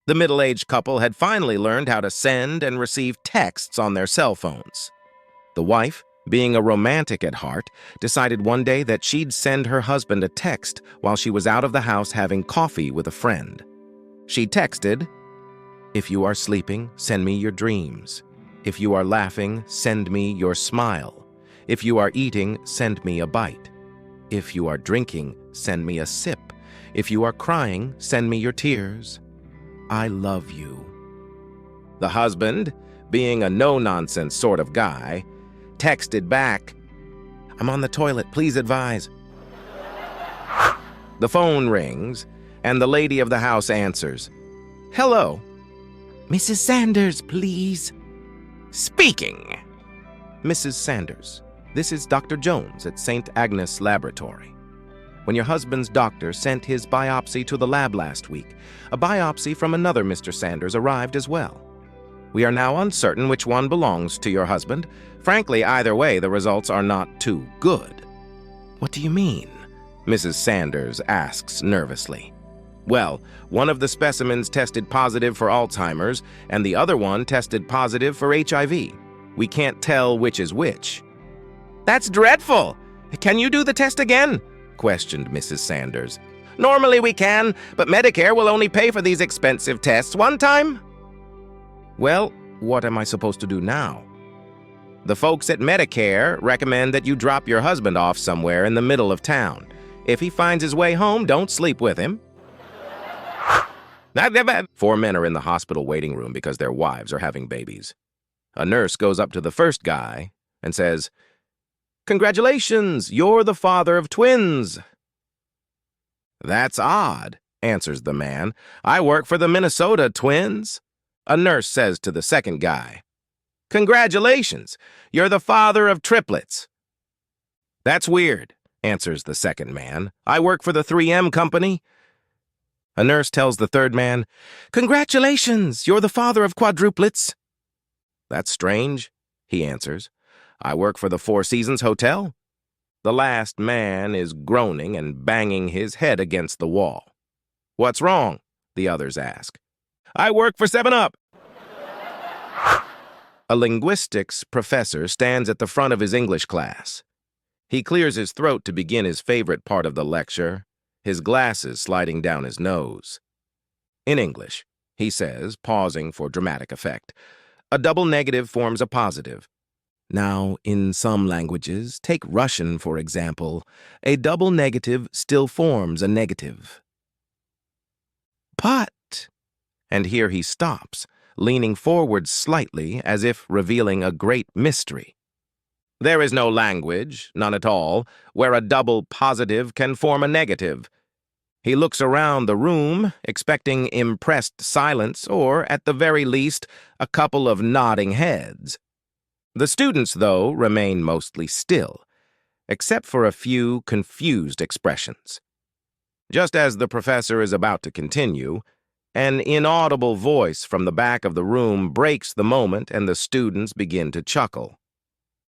The middle-aged couple had finally learned how to send and receive texts on their cell phones. The wife, being a romantic at heart, decided one day that she'd send her husband a text while she was out of the house having coffee with a friend. She texted, "If you are sleeping, send me your dreams. If you are laughing, send me your smile. If you are eating, send me a bite. If you are drinking, send me a sip. If you are crying, send me your tears. I love you." The husband, being a no-nonsense sort of guy, texted back, "I'm on the toilet, please advise." The phone rings, and the lady of the house answers, "Hello." "Mrs. Sanders, please." "Speaking." "Mrs. Sanders, this is Dr. Jones at St. Agnes Laboratory. When your husband's doctor sent his biopsy to the lab last week, a biopsy from another Mr. Sanders arrived as well. We are now uncertain which one belongs to your husband. Frankly, either way, the results are not too good." "What do you mean?" Mrs. Sanders asks nervously. "Well, one of the specimens tested positive for Alzheimer's, and the other one tested positive for HIV. We can't tell which is which." "That's dreadful! Can you do the test again?" questioned Mrs. Sanders. "Normally we can, but Medicare will only pay for these expensive tests one time." "Well, what am I supposed to do now?" "The folks at Medicare recommend that you drop your husband off somewhere in the middle of town. If he finds his way home, don't sleep with him." 4 men are in the hospital waiting room because their wives are having babies. A nurse goes up to the first guy and says, "Congratulations, you're the father of twins." "That's odd," answers the man. "I work for the Minnesota Twins." A nurse says to the second guy, "Congratulations, you're the father of triplets." "That's weird," answers the second man. "I work for the 3M company." A nurse tells the third man, "Congratulations, you're the father of quadruplets." "That's strange," he answers. "I work for the Four Seasons Hotel." The last man is groaning and banging his head against the wall. "What's wrong?" the others ask. "I work for 7-Up." A linguistics professor stands at the front of his English class. He clears his throat to begin his favorite part of the lecture, his glasses sliding down his nose. In English, he says, pausing for dramatic effect, "A double negative forms a positive. Now, in some languages, take Russian for example, a double negative still forms a negative." "But," and here he stops, leaning forward slightly as if revealing a great mystery. "There is no language, none at all, where a double positive can form a negative." He looks around the room, expecting impressed silence or, at the very least, a couple of nodding heads. The students, though, remain mostly still, except for a few confused expressions. Just as the professor is about to continue, an inaudible voice from the back of the room breaks the moment and the students begin to chuckle.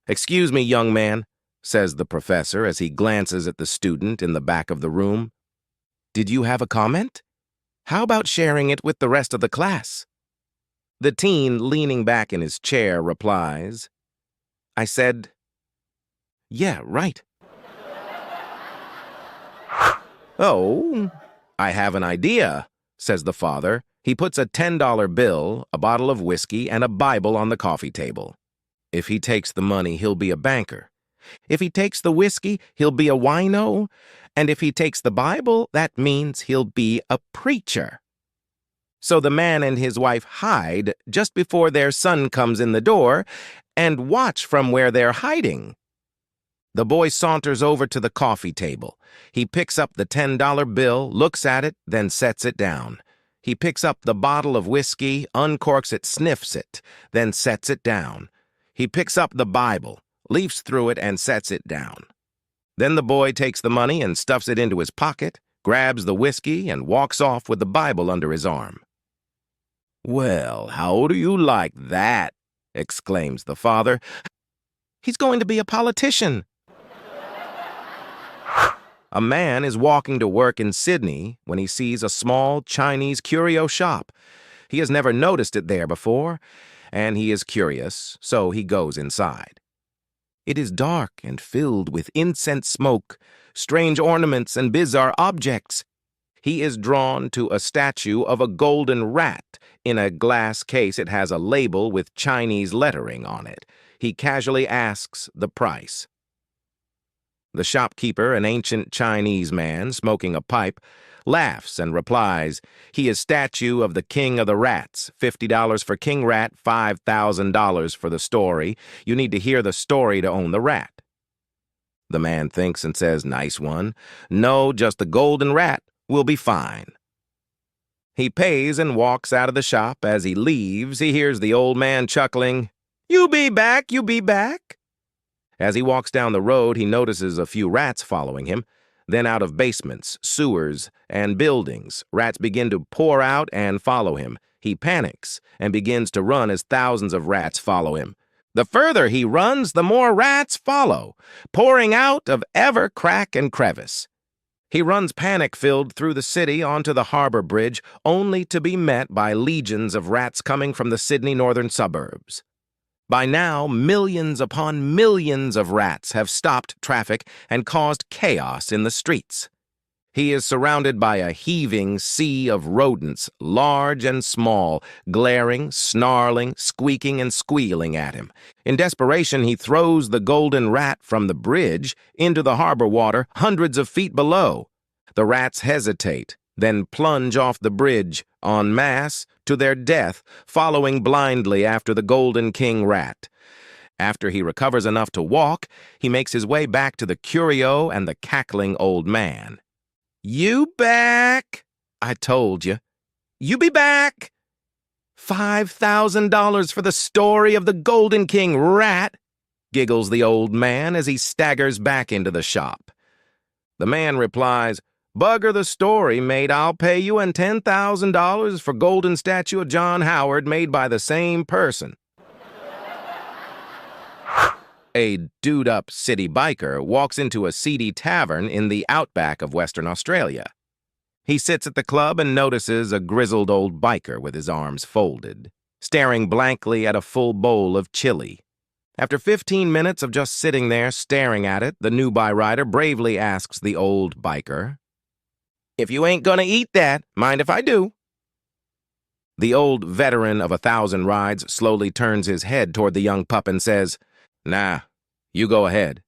"Excuse me, young man," says the professor as he glances at the student in the back of the room. "Did you have a comment? How about sharing it with the rest of the class?" The teen, leaning back in his chair, replies, "I said, yeah, right." "Oh, I have an idea," says the father. He puts a $10 bill, a bottle of whiskey, and a Bible on the coffee table. If he takes the money, he'll be a banker. If he takes the whiskey, he'll be a wino. And if he takes the Bible, that means he'll be a preacher. So the man and his wife hide just before their son comes in the door and watch from where they're hiding. The boy saunters over to the coffee table. He picks up the $10 bill, looks at it, then sets it down. He picks up the bottle of whiskey, uncorks it, sniffs it, then sets it down. He picks up the Bible, leafs through it, and sets it down. Then the boy takes the money and stuffs it into his pocket, grabs the whiskey, and walks off with the Bible under his arm. "Well, how do you like that?" exclaims the father. "He's going to be a politician." A man is walking to work in Sydney when he sees a small Chinese curio shop. He has never noticed it there before, and he is curious, so he goes inside. It is dark and filled with incense smoke, strange ornaments, and bizarre objects. He is drawn to a statue of a golden rat. In a glass case, it has a label with Chinese lettering on it. He casually asks the price. The shopkeeper, an ancient Chinese man smoking a pipe, laughs and replies, "He is statue of the king of the rats. $50 for King Rat, $5,000 for the story. You need to hear the story to own the rat." The man thinks and says, "Nice one. No, just the golden rat will be fine." He pays and walks out of the shop. As he leaves, he hears the old man chuckling, "You be back, you be back." As he walks down the road, he notices a few rats following him. Then out of basements, sewers, and buildings, rats begin to pour out and follow him. He panics and begins to run as thousands of rats follow him. The further he runs, the more rats follow, pouring out of every crack and crevice. He runs panic-filled through the city onto the harbor bridge, only to be met by legions of rats coming from the Sydney northern suburbs. By now, millions upon millions of rats have stopped traffic and caused chaos in the streets. He is surrounded by a heaving sea of rodents, large and small, glaring, snarling, squeaking, and squealing at him. In desperation, he throws the golden rat from the bridge into the harbor water hundreds of feet below. The rats hesitate, then plunge off the bridge, en masse, to their death, following blindly after the Golden King Rat. After he recovers enough to walk, he makes his way back to the curio and the cackling old man. "You back? I told you. You be back? $5,000 for the story of the Golden King Rat," giggles the old man as he staggers back into the shop. The man replies, "Bugger the story, mate. I'll pay you, and $10,000 for golden statue of John Howard made by the same person." A dude-up city biker walks into a seedy tavern in the outback of Western Australia. He sits at the club and notices a grizzled old biker with his arms folded, staring blankly at a full bowl of chili. After 15 minutes of just sitting there staring at it, the newbie rider bravely asks the old biker, "If you ain't gonna eat that, mind if I do?" The old veteran of 1,000 rides slowly turns his head toward the young pup and says, "Nah, you go ahead."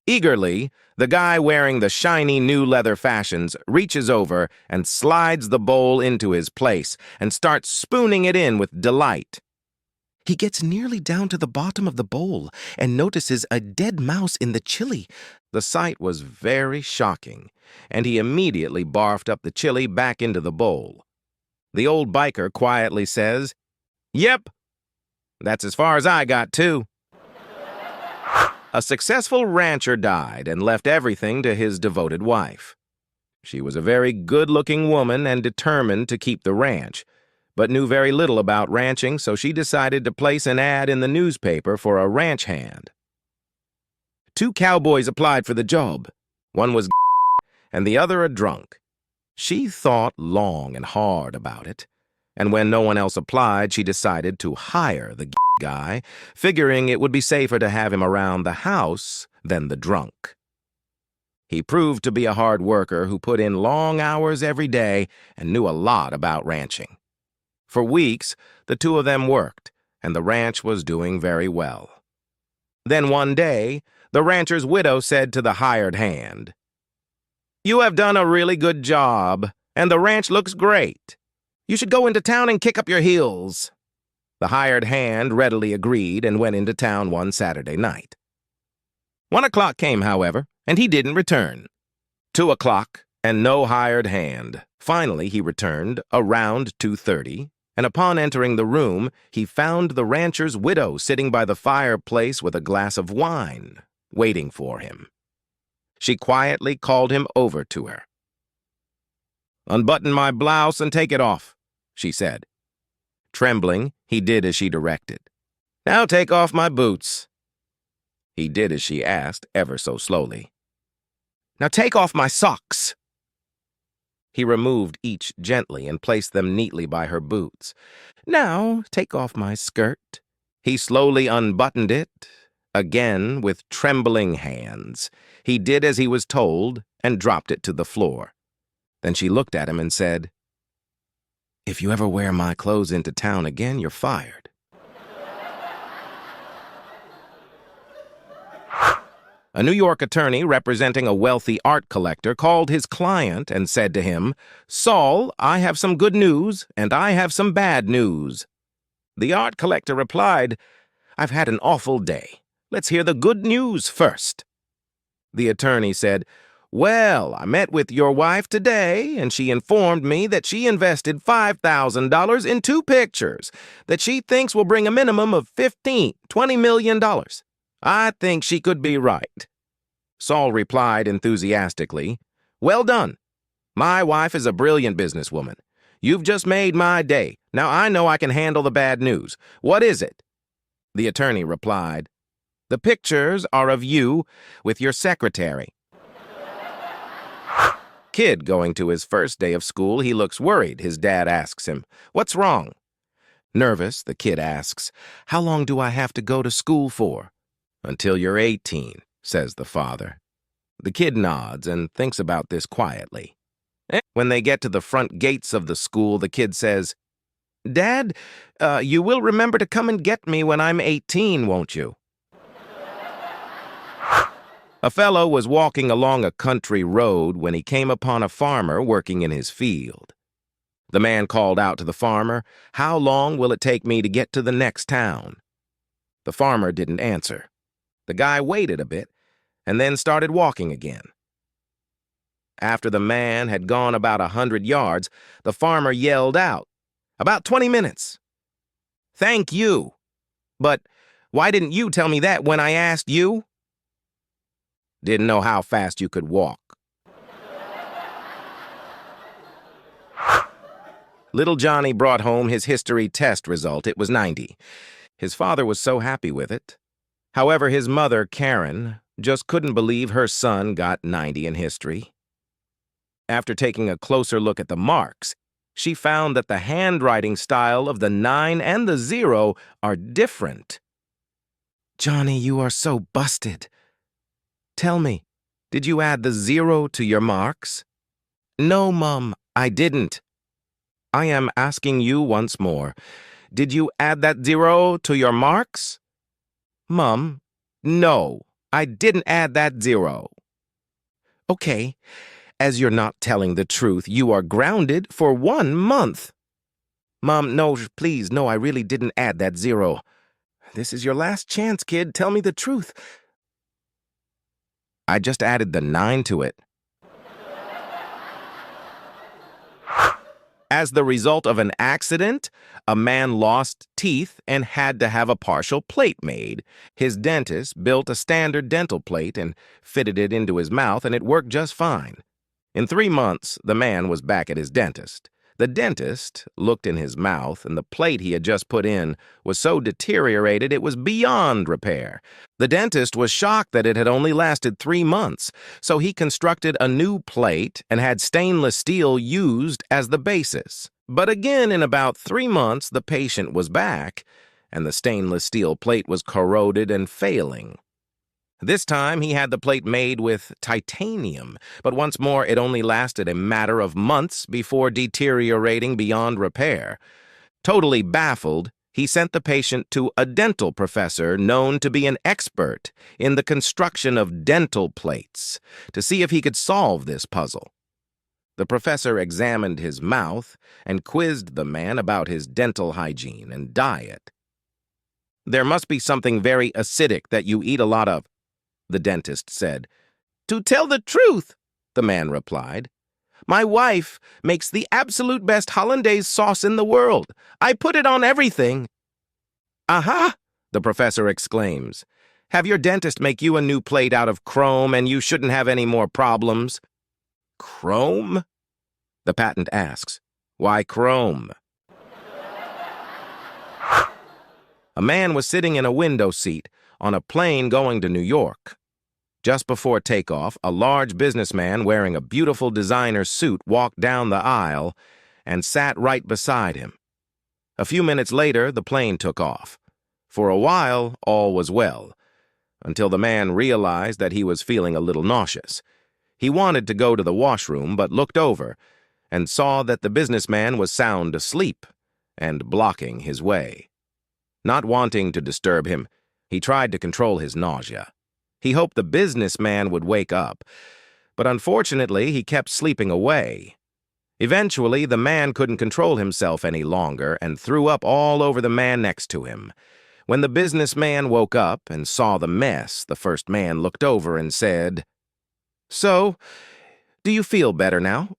Eagerly, the guy wearing the shiny new leather fashions reaches over and slides the bowl into his place and starts spooning it in with delight. He gets nearly down to the bottom of the bowl and notices a dead mouse in the chili. The sight was very shocking, and he immediately barfed up the chili back into the bowl. The old biker quietly says, "Yep, that's as far as I got, too." A successful rancher died and left everything to his devoted wife. She was a very good-looking woman and determined to keep the ranch, but knew very little about ranching, so she decided to place an ad in the newspaper for a ranch hand. 2 cowboys applied for the job. One was and the other a drunk. She thought long and hard about it, and when no one else applied, she decided to hire the guy, figuring it would be safer to have him around the house than the drunk. He proved to be a hard worker who put in long hours every day and knew a lot about ranching. For weeks, the two of them worked, and the ranch was doing very well. Then one day, the rancher's widow said to the hired hand, "You have done a really good job, and the ranch looks great. You should go into town and kick up your heels." The hired hand readily agreed and went into town one Saturday night. 1 o'clock came, however, and he didn't return. 2 o'clock, and no hired hand. Finally, he returned around 2:30, and upon entering the room, he found the rancher's widow sitting by the fireplace with a glass of wine, waiting for him. She quietly called him over to her. "Unbutton my blouse and take it off," she said. Trembling, he did as she directed. "Now take off my boots." He did as she asked, ever so slowly. "Now take off my socks." He removed each gently and placed them neatly by her boots. "Now, take off my skirt." He slowly unbuttoned it, again with trembling hands. He did as he was told and dropped it to the floor. Then she looked at him and said, "If you ever wear my clothes into town again, you're fired." A New York attorney representing a wealthy art collector called his client and said to him, "Saul, I have some good news, and I have some bad news." The art collector replied, "I've had an awful day. Let's hear the good news first." The attorney said, "Well, I met with your wife today, and she informed me that she invested $5,000 in 2 pictures that she thinks will bring a minimum of $20 million. I think she could be right." Saul replied enthusiastically, "Well done. My wife is a brilliant businesswoman. You've just made my day. Now I know I can handle the bad news. What is it?" The attorney replied, "The pictures are of you with your secretary." Kid going to his first day of school, he looks worried. His dad asks him, "What's wrong?" Nervous, the kid asks, "How long do I have to go to school for?" "Until you're 18, says the father. The kid nods and thinks about this quietly. When they get to the front gates of the school, the kid says, "Dad, you will remember to come and get me when I'm 18, won't you?" A fellow was walking along a country road when he came upon a farmer working in his field. The man called out to the farmer, "How long will it take me to get to the next town?" The farmer didn't answer. The guy waited a bit and then started walking again. After the man had gone about 100 yards, the farmer yelled out, "About 20 minutes. "Thank you. But why didn't you tell me that when I asked you?" "Didn't know how fast you could walk." Little Johnny brought home his history test result. It was 90. His father was so happy with it. However, his mother, Karen, just couldn't believe her son got 90 in history. After taking a closer look at the marks, she found that the handwriting style of the 9 and the 0 are different. "Johnny, you are so busted. Tell me, did you add the 0 to your marks?" "No, Mom, I didn't." "I am asking you once more. Did you add that 0 to your marks?" "Mom, no, I didn't add that 0. "Okay, as you're not telling the truth, you are grounded for 1 month." "Mom, no, please, no, I really didn't add that 0. This is your last chance, kid. Tell me the truth." "I just added the 9 to it." As the result of an accident, a man lost teeth and had to have a partial plate made. His dentist built a standard dental plate and fitted it into his mouth, and it worked just fine. In 3 months, the man was back at his dentist. The dentist looked in his mouth, and the plate he had just put in was so deteriorated it was beyond repair. The dentist was shocked that it had only lasted 3 months, so he constructed a new plate and had stainless steel used as the basis. But again, in about 3 months, the patient was back, and the stainless steel plate was corroded and failing. This time, he had the plate made with titanium, but once more it only lasted a matter of months before deteriorating beyond repair. Totally baffled, he sent the patient to a dental professor known to be an expert in the construction of dental plates to see if he could solve this puzzle. The professor examined his mouth and quizzed the man about his dental hygiene and diet. "There must be something very acidic that you eat a lot of," the dentist said. "To tell the truth," the man replied, "my wife makes the absolute best hollandaise sauce in the world. I put it on everything." "Aha!" the professor exclaims. "Have your dentist make you a new plate out of chrome and you shouldn't have any more problems." "Chrome?" the patent asks. "Why chrome?" A man was sitting in a window seat on a plane going to New York. Just before takeoff, a large businessman wearing a beautiful designer suit walked down the aisle and sat right beside him. A few minutes later, the plane took off. For a while, all was well, until the man realized that he was feeling a little nauseous. He wanted to go to the washroom, but looked over and saw that the businessman was sound asleep and blocking his way. Not wanting to disturb him, he tried to control his nausea. He hoped the businessman would wake up, but unfortunately he kept sleeping away. Eventually, the man couldn't control himself any longer and threw up all over the man next to him. When the businessman woke up and saw the mess, the first man looked over and said, "So, do you feel better now?"